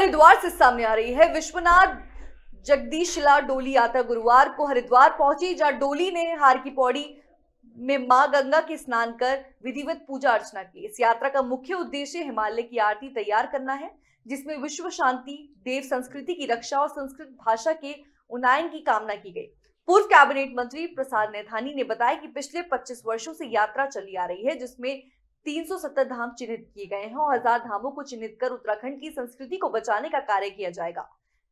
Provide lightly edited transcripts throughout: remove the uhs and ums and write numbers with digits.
हरिद्वार से सामने आ रही है। विश्वनाथ जगदीशिला डोली यात्रा गुरुवार को हरिद्वार पहुंची, जहां डोली ने हार की पौड़ी में मां गंगा के स्नान कर विधिवत पूजा अर्चना की। इस यात्रा का मुख्य उद्देश्य हिमालय की आरती तैयार करना है, जिसमें विश्व शांति, देव संस्कृति की रक्षा और संस्कृत भाषा के उन्नयन की कामना की गई। पूर्व कैबिनेट मंत्री प्रसाद नैथानी ने बताया कि पिछले 25 वर्षों से यात्रा चली आ रही है, जिसमें 370 धाम चिन्हित किए गए हैं और 1000 धामों को चिन्हित कर उत्तराखंड की संस्कृति को बचाने का कार्य किया जाएगा।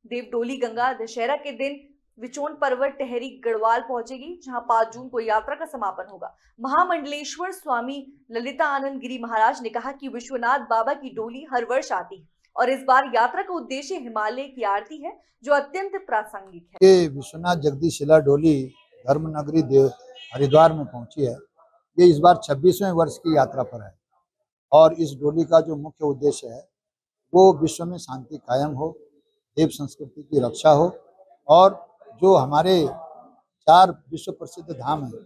देव डोली गंगा दशहरा के दिन विचोन पर्वत टेहरी गढ़वाल पहुंचेगी, जहां 5 जून को यात्रा का समापन होगा। महामंडलेश्वर स्वामी ललिता आनंद गिरी महाराज ने कहा कि विश्वनाथ बाबा की डोली हर वर्ष आती है और इस बार यात्रा का उद्देश्य हिमालय की आरती है, जो अत्यंत प्रासंगिक है। ये विश्वनाथ जगदीशिला डोली धर्म नगरी देव हरिद्वार में पहुंची है। ये इस बार 26वें वर्ष की यात्रा पर है और इस डोली का जो मुख्य उद्देश्य है वो विश्व में शांति कायम हो, देव संस्कृति की रक्षा हो और जो हमारे 4 विश्व प्रसिद्ध धाम हैं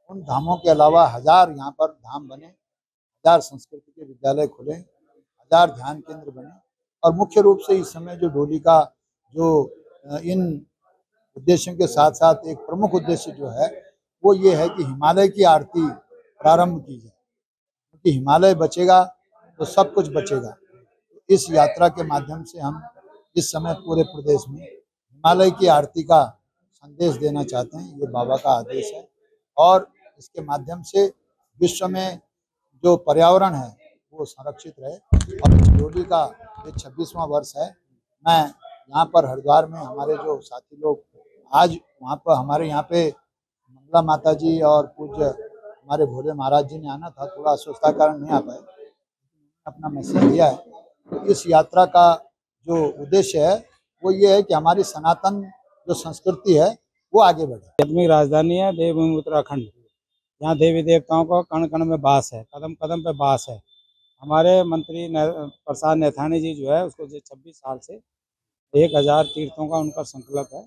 उन धामों के अलावा 1000 यहाँ पर धाम बने, 1000 संस्कृति के विद्यालय खुले, 1000 ध्यान केंद्र बने। और मुख्य रूप से इस समय जो डोली का जो इन उद्देश्यों के साथ साथ एक प्रमुख उद्देश्य जो है वो ये है कि हिमालय की आरती प्रारंभ की जाए, क्योंकि हिमालय बचेगा तो सब कुछ बचेगा। इस यात्रा के माध्यम से हम इस समय पूरे प्रदेश में हिमालय की आरती का संदेश देना चाहते हैं। ये बाबा का आदेश है और इसके माध्यम से विश्व में जो पर्यावरण है वो संरक्षित रहे। और इस डोली का ये 26वां वर्ष है। मैं यहाँ पर हरिद्वार में हमारे जो साथी लोग आज वहाँ पर हमारे यहाँ पे मंगला माता जी और पूज्य हमारे भोले महाराज जी ने आना था, थोड़ा अस्वस्थता कारण नहीं आ पाए, अपना मैसेज दिया है। तो इस यात्रा का जो उद्देश्य है वो ये है कि हमारी सनातन जो संस्कृति है वो आगे बढ़े। आध्यात्मिक राजधानी है देवभूमि उत्तराखंड, यहाँ देवी देवताओं का कण कण में वास है, कदम कदम पे वास है। हमारे मंत्री प्रसाद नैथानी जी जो है उसको 26 साल से 1000 तीर्थों का उनका संकल्प है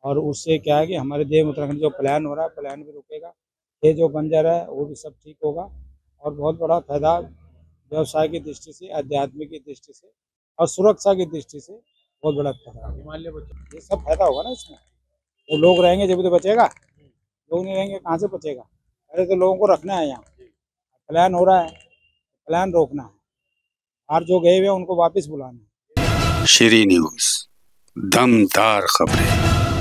और उससे क्या है कि हमारे देव उत्तराखंड जो प्लान हो रहा है प्लान भी रुकेगा। ये जो बंजर है वो भी सब ठीक होगा और बहुत बड़ा फायदा व्यवसाय की दृष्टि से, आध्यात्मिक की दृष्टि से और सुरक्षा की दृष्टि से बहुत बड़ा फायदा हिमालय ये सब फायदा होगा ना इसमें। तो लोग रहेंगे जब तो बचेगा, लोग नहीं रहेंगे कहाँ से बचेगा। पहले तो लोगों को रखना है, यहाँ प्लान हो रहा है, प्लान रोकना है और जो गए हुए उनको वापस बुलाना है। श्री न्यूज़, दमदार खबरें।